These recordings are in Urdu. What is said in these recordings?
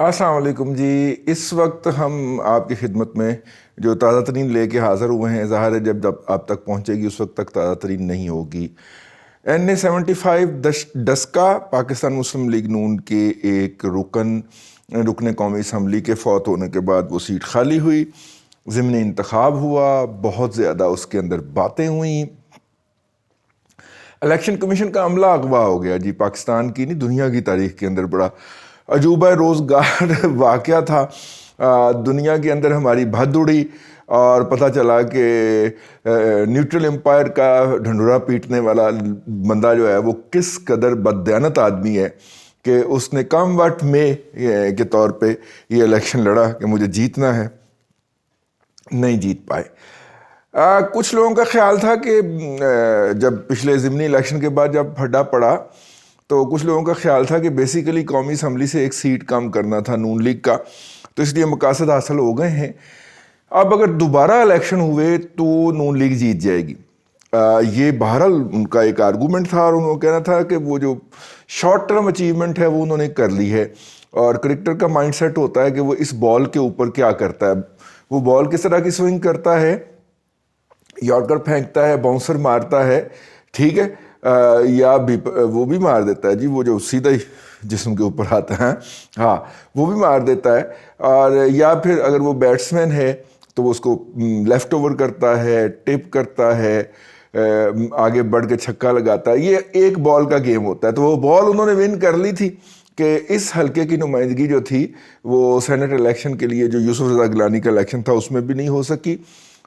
السلام علیکم جی. اس وقت ہم آپ کی خدمت میں جو تازہ ترین لے کے حاضر ہوئے ہیں. ظاہر ہے جب آپ تک پہنچے گی اس وقت تک تازہ ترین نہیں ہوگی. NA-75 ڈسکا پاکستان مسلم لیگ نون کے ایک رکن قومی اسمبلی کے فوت ہونے کے بعد وہ سیٹ خالی ہوئی. ضمنی انتخاب ہوا, بہت زیادہ اس کے اندر باتیں ہوئیں. الیکشن کمیشن کا عملہ اغوا ہو گیا جی. پاکستان کی نہیں دنیا کی تاریخ کے اندر بڑا عجوبہ روزگار واقعہ تھا. دنیا کے اندر ہماری بھد اڑی اور پتہ چلا کہ نیوٹرل امپائر کا ڈھنڈورا پیٹنے والا بندہ جو ہے وہ کس قدر بددیانت آدمی ہے کہ اس نے کم وقت میں کے طور پہ یہ الیکشن لڑا کہ مجھے جیتنا ہے. نہیں جیت پائے. کچھ لوگوں کا خیال تھا کہ جب پچھلے ضمنی الیکشن کے بعد جب پھڈا پڑا تو کچھ لوگوں کا خیال تھا کہ بیسیکلی قومی اسمبلی سے ایک سیٹ کم کرنا تھا نون لیگ کا, تو اس لیے مقاصد حاصل ہو گئے ہیں. اب اگر دوبارہ الیکشن ہوئے تو نون لیگ جیت جائے گی. یہ بہرحال ان کا ایک آرگومنٹ تھا اور انہوں نے کہنا تھا کہ وہ جو شارٹ ٹرم اچیومنٹ ہے وہ انہوں نے کر لی ہے. اور کرکٹر کا مائنڈ سیٹ ہوتا ہے کہ وہ اس بال کے اوپر کیا کرتا ہے. وہ بال کس طرح کی سوئنگ کرتا ہے, یارکر پھینکتا ہے, باؤنسر مارتا ہے, ٹھیک ہے, یا وہ بھی مار دیتا ہے جی, وہ جو سیدھا ہی جسم کے اوپر آتا ہے, ہاں وہ بھی مار دیتا ہے. اور یا پھر اگر وہ بیٹسمین ہے تو وہ اس کو لیفٹ اوور کرتا ہے, ٹپ کرتا ہے, آگے بڑھ کے چھکا لگاتا ہے. یہ ایک بال کا گیم ہوتا ہے. تو وہ بال انہوں نے ون کر لی تھی کہ اس حلقے کی نمائندگی جو تھی وہ سینٹ الیکشن کے لیے جو یوسف رضا گیلانی کا الیکشن تھا اس میں بھی نہیں ہو سکی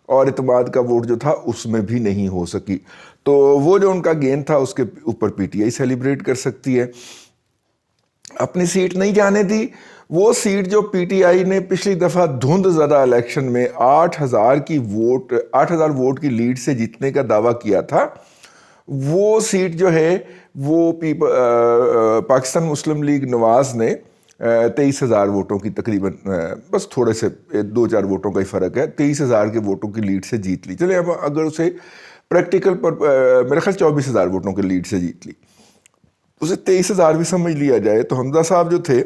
اور اعتماد کا ووٹ جو تھا اس میں بھی نہیں ہو سکی. تو وہ جو ان کا گین تھا اس کے اوپر پی ٹی آئی سیلیبریٹ کر سکتی ہے. اپنی سیٹ نہیں جانے دی. وہ سیٹ جو پی ٹی آئی نے پچھلی دفعہ دھند زدہ الیکشن میں 8,000 ووٹ کی لیڈ سے جیتنے کا دعویٰ کیا تھا, وہ سیٹ جو ہے وہ پاکستان مسلم لیگ نواز نے 23,000 ووٹوں کی تقریباً, بس تھوڑے سے 2-4 ووٹوں کا ہی فرق ہے, 23,000 کے ووٹوں کی لیڈ سے جیت لی. چلیں اب اگر اسے پریکٹیکل پر میرے خیال 24,000 ووٹوں کی لیڈ سے جیت لی, اسے 23,000 بھی سمجھ لیا جائے تو حمزہ صاحب جو تھے,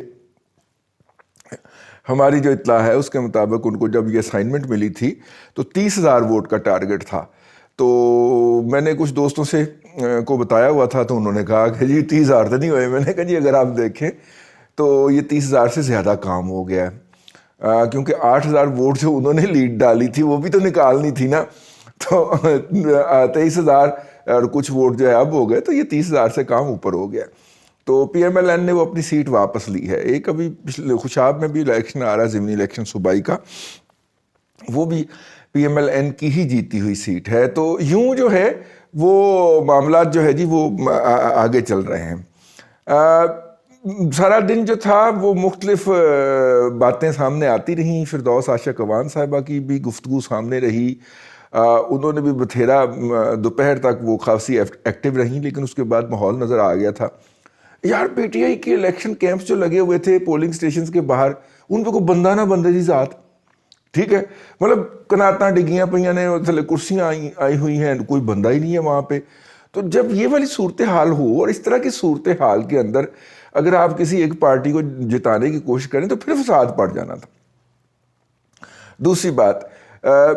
ہماری جو اطلاع ہے اس کے مطابق ان کو جب یہ اسائنمنٹ ملی تھی تو 30,000 ووٹ کا ٹارگٹ تھا. تو میں نے کچھ دوستوں سے کو بتایا ہوا تھا تو انہوں نے کہا کہ جی 30,000 تو نہیں ہوئے. میں نے کہا جی اگر آپ دیکھیں تو یہ 30,000 سے زیادہ کام ہو گیا ہے, کیونکہ 8,000 ووٹ جو انہوں نے لیڈ ڈالی تھی وہ بھی تو نکالنی تھی نا. تو 23,000 اور کچھ ووٹ جو ہے اب ہو گئے تو یہ 30,000 سے کام اوپر ہو گیا. تو پی ایم ایل این نے وہ اپنی سیٹ واپس لی ہے. ایک ابھی پچھلے خوشاب میں بھی الیکشن آ رہا ہے, ضمنی الیکشن صوبائی کا, وہ بھی پی ایم ایل این کی ہی جیتی ہوئی سیٹ ہے. تو یوں جو ہے وہ معاملات جو ہے جی وہ آگے چل رہے ہیں. سارا دن جو تھا وہ مختلف باتیں سامنے آتی رہیں. فردوس عاشق اوان صاحبہ کی بھی گفتگو سامنے رہی, انہوں نے بھی بتھیرا دوپہر تک وہ خاصی ایکٹیو رہیں, لیکن اس کے بعد ماحول نظر آ گیا تھا. یار پی ٹی آئی کے الیکشن کیمپس جو لگے ہوئے تھے پولنگ سٹیشنز کے باہر, ان پہ کوئی بندہ نہ بندے جی ذات, ٹھیک ہے, مطلب کناتاں ڈگیاں پئیاں نے, تھلے کرسیاں آئی ہوئی ہیں, کوئی بندہ ہی نہیں ہے وہاں پہ. تو جب یہ والی صورتحال ہو اور اس طرح کی صورتحال کے اندر اگر آپ کسی ایک پارٹی کو جتانے کی کوشش کریں تو پھر فساد پڑ جانا تھا. دوسری بات,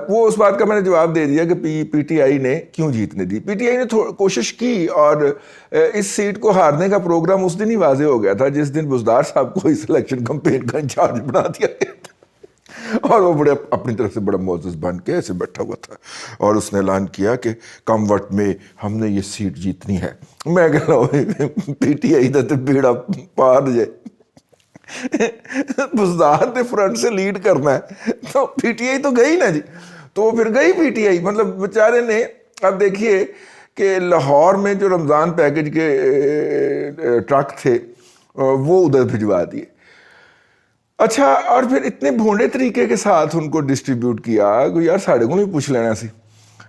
وہ اس بات کا میں نے جواب دے دیا کہ پی ٹی آئی نے کیوں جیتنے دی. پی ٹی آئی نے کوشش کی اور اس سیٹ کو ہارنے کا پروگرام اس دن ہی واضح ہو گیا تھا جس دن بزدار صاحب کو اس الیکشن کمپین کا انچارج بنا دیا گیا تھا, اور وہ بڑے اپنی طرف سے بڑا معزز بن کے ایسے بیٹھا ہوا تھا اور اس نے اعلان کیا کہ کم وقت میں ہم نے یہ سیٹ جیتنی ہے. میں کہہ رہا ہوں پی ٹی آئی دا بیڑا پار جائے, بزدار نے فرنٹ سے لیڈ کرنا ہے تو پی ٹی آئی تو گئی نا جی. تو پھر گئی پی ٹی آئی, مطلب بیچارے نے. اب دیکھیے کہ لاہور میں جو رمضان پیکج کے ٹرک تھے وہ ادھر بھجوا دیے. اچھا, اور پھر اتنے بھونڈے طریقے کے ساتھ ان کو ڈسٹریبیوٹ کیا, یار ساڑھے کو بھی پوچھ لینا سی,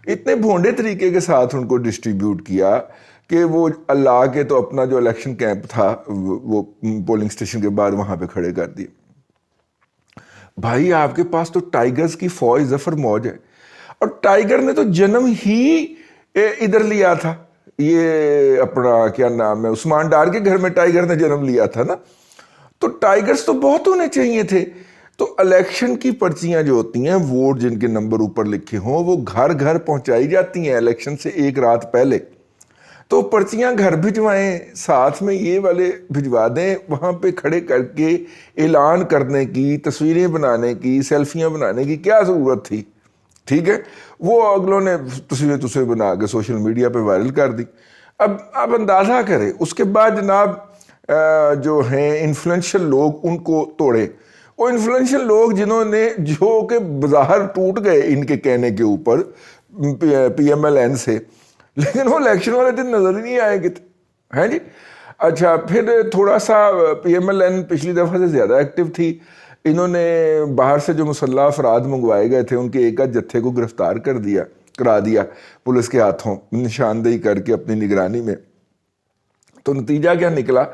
اتنے بھونڈے طریقے کے ساتھ ان کو ڈسٹریبیوٹ کیا کہ وہ اللہ کے تو اپنا جو الیکشن کیمپ تھا وہ پولنگ سٹیشن کے بعد وہاں پہ کھڑے کر دیے. بھائی آپ کے پاس تو ٹائیگرز کی فوج ظفر موج ہے, اور ٹائیگر نے تو جنم ہی ادھر لیا تھا, یہ اپنا کیا نام ہے, عثمان ڈار کے گھر میں ٹائیگر نے جنم لیا تھا نا. تو ٹائگرز تو بہت ہونے چاہیے تھے. تو الیکشن کی پرچیاں جو ہوتی ہیں, ووٹ جن کے نمبر اوپر لکھے ہوں, وہ گھر گھر پہنچائی جاتی ہیں الیکشن سے ایک رات پہلے. تو پرچیاں گھر بھجوائیں, ساتھ میں یہ والے بھجوا دیں, وہاں پہ کھڑے کر کے اعلان کرنے کی, تصویریں بنانے کی, سیلفیاں بنانے کی کیا ضرورت تھی؟ ٹھیک ہے, وہ اگلوں نے تصویریں بنا کے سوشل میڈیا پہ وائرل کر دی. اب آپ اندازہ کریں, اس کے بعد جناب جو ہیں انفلوئنشل لوگ ان کو توڑے. وہ انفلوئنشل لوگ جنہوں نے, جو کہ بظاہر ٹوٹ گئے ان کے کہنے کے اوپر پی ایم ایل این سے, لیکن وہ الیکشن والے دن نظر ہی نہیں آئے گے ہیں جی. اچھا, پھر تھوڑا سا پی ایم ایل این پچھلی دفعہ سے زیادہ ایکٹیو تھی. انہوں نے باہر سے جو مسلح افراد منگوائے گئے تھے ان کے ایک آدھ جتھے کو گرفتار کرا دیا پولیس کے ہاتھوں, نشاندہی کر کے اپنی نگرانی میں. تو نتیجہ کیا نکلا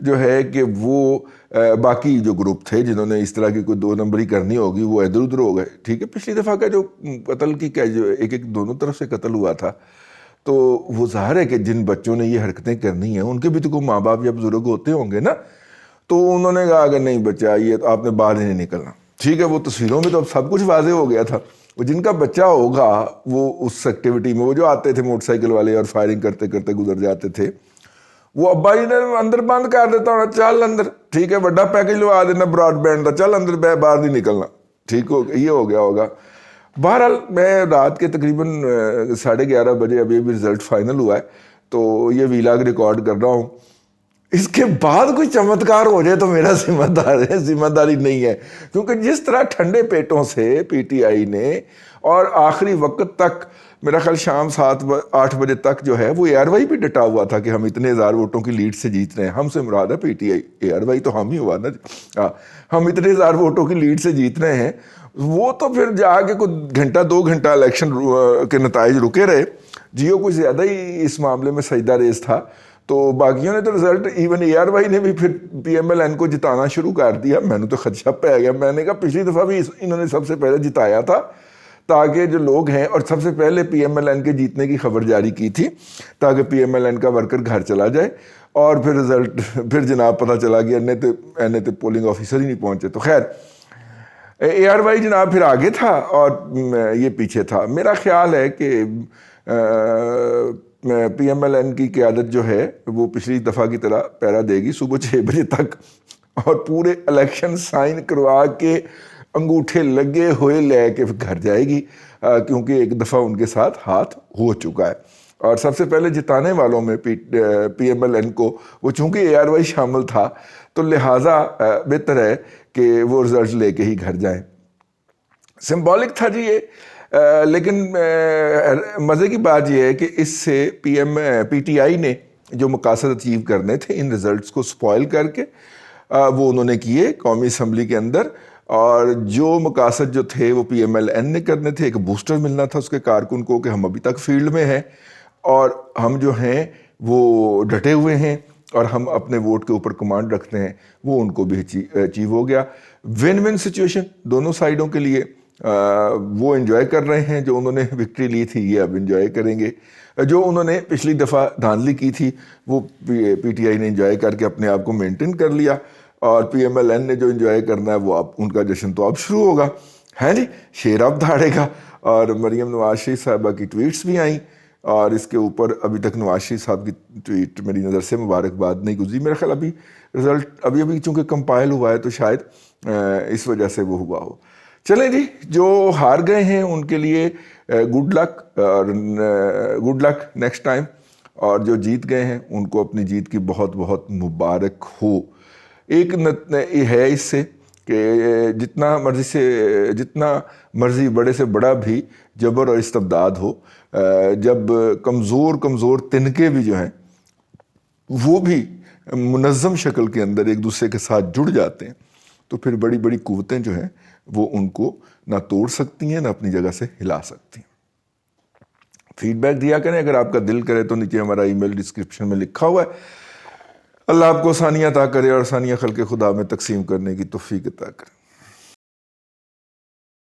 جو ہے کہ وہ باقی جو گروپ تھے جنہوں نے اس طرح کی کوئی 2 نمبری کرنی ہوگی وہ ادھر ادھر ہو گئے. ٹھیک ہے, پچھلی دفعہ کا جو قتل کی جو ایک دونوں طرف سے قتل ہوا تھا, تو وہ ظاہر ہے کہ جن بچوں نے یہ حرکتیں کرنی ہیں ان کے بھی تو کوئی ماں باپ یا بزرگ ہوتے ہوں گے نا. تو انہوں نے کہا کہ نہیں بچہ, یہ آپ نے باہر نہیں نکلنا. ٹھیک ہے, وہ تصویروں میں تو اب سب کچھ واضح ہو گیا تھا. وہ جن کا بچہ ہوگا وہ اس ایکٹیویٹی میں, وہ جو آتے تھے موٹر سائیکل والے اور فائرنگ کرتے کرتے گزر جاتے تھے, وہ ابا جی نے اندر بند کر دیتا ہونا, چل اندر, ٹھیک ہے, بڑا پیکج لوا دینا براڈ بینڈ کا, چل اندر باہر نہیں نکلنا. ٹھیک ہو, یہ ہو گیا ہوگا. بہرحال میں رات کے تقریباً 11:30 بجے, ابھی رزلٹ فائنل ہوا ہے, تو یہ ویلاگ ریکارڈ کر رہا ہوں. اس کے بعد کوئی چمتکار ہو جائے تو میرا ذمہ داری نہیں ہے, کیونکہ جس طرح ٹھنڈے پیٹوں سے پی ٹی آئی نے اور آخری وقت تک, میرا خیال شام 7-8 بجے تک جو ہے وہ اے آر وائی بھی ڈٹا ہوا تھا کہ ہم اتنے 1000 ووٹوں کی لیڈ سے جیت رہے ہیں. ہم سے مراد ہے P T I, A R Y تو ہم ہی ہوا نا, ہم اتنے 1000 ووٹوں کی لیڈ سے جیت رہے ہیں. وہ تو پھر جا کے کوئی 2 گھنٹہ الیکشن کے نتائج رکے رہے. جیو کچھ زیادہ ہی اس معاملے میں سجدہ ریز تھا. تو باقیوں نے تو result, even A R Y نے بھی پھر پی ایم ایل این کو جتانا شروع کر دیا. میں نے تو خدشہ پہ گیا, میں نے کہا پچھلی دفعہ بھی انہوں نے سب سے پہلے جتایا تھا تاکہ جو لوگ ہیں, اور سب سے پہلے پی ایم ایل این کے جیتنے کی خبر جاری کی تھی تاکہ پی ایم ایل این کا ورکر گھر چلا جائے, اور پھر رزلٹ پھر جناب پتہ چلا کہ این تو پولنگ آفیسر ہی نہیں پہنچے. تو خیر, اے آر وائی جناب پھر آگے تھا اور یہ پیچھے تھا. میرا خیال ہے کہ پی ایم ایل این کی قیادت جو ہے وہ پچھلی دفعہ کی طرح پیرا دے گی صبح 6 بجے تک, اور پورے الیکشن سائن کروا کے انگوٹھے لگے ہوئے لے کے گھر جائے گی, کیونکہ ایک دفعہ ان کے ساتھ ہاتھ ہو چکا ہے. اور سب سے پہلے جتانے والوں میں پی ایم ایل این کو, وہ چونکہ اے آر وائی شامل تھا, تو لہٰذا بہتر ہے کہ وہ رزلٹ لے کے ہی گھر جائیں. سمبولک تھا جی یہ, لیکن مزے کی بات یہ ہے کہ اس سے پی ٹی آئی نے جو مقاصد اچیو کرنے تھے ان رزلٹس کو سپوائل کر کے وہ انہوں نے کیے قومی اسمبلی کے اندر, اور جو مقاصد جو تھے وہ پی ایم ایل این نے کرنے تھے. ایک بوسٹر ملنا تھا اس کے کارکن کو کہ ہم ابھی تک فیلڈ میں ہیں اور ہم جو ہیں وہ ڈٹے ہوئے ہیں اور ہم اپنے ووٹ کے اوپر کمانڈ رکھتے ہیں, وہ ان کو بھی اچیو ہو گیا. ون ون سچویشن دونوں سائیڈوں کے لیے. وہ انجوائے کر رہے ہیں, جو انہوں نے وکٹری لی تھی یہ اب انجوائے کریں گے. جو انہوں نے پچھلی دفعہ دھاندلی کی تھی وہ پی ٹی آئی نے انجوائے کر کے اپنے آپ کو مینٹین کر لیا, اور پی ایم ایل این نے جو انجوائے کرنا ہے وہ اب ان کا جشن تو اب شروع ہوگا ہے جی, شیر اب دھاڑے گا. اور مریم نواز شریف صاحبہ کی ٹویٹس بھی آئیں, اور اس کے اوپر ابھی تک نواز شریف صاحب کی ٹویٹ میری نظر سے مبارکباد نہیں گزری. میرا خیال ابھی رزلٹ ابھی چونکہ کمپائل ہوا ہے تو شاید اس وجہ سے وہ ہوا ہو. چلیں جی, جو ہار گئے ہیں ان کے لیے گڈ لک, اور گڈ لک نیکسٹ ٹائم, اور جو جیت گئے ہیں ان کو اپنی جیت کی بہت بہت مبارک ہو. ایک یہ ہے اس سے کہ جتنا مرضی بڑے سے بڑا بھی جبر اور استبداد ہو, جب کمزور تنکے بھی جو ہیں وہ بھی منظم شکل کے اندر ایک دوسرے کے ساتھ جڑ جاتے ہیں, تو پھر بڑی بڑی قوتیں جو ہیں وہ ان کو نہ توڑ سکتی ہیں نہ اپنی جگہ سے ہلا سکتی ہیں. فیڈ بیک دیا کریں اگر آپ کا دل کرے تو, نیچے ہمارا ای میل ڈسکرپشن میں لکھا ہوا ہے. اللہ آپ کو آسانیاں عطا کرے اور آسانیاں خلق خدا میں تقسیم کرنے کی توفیق عطا کرے.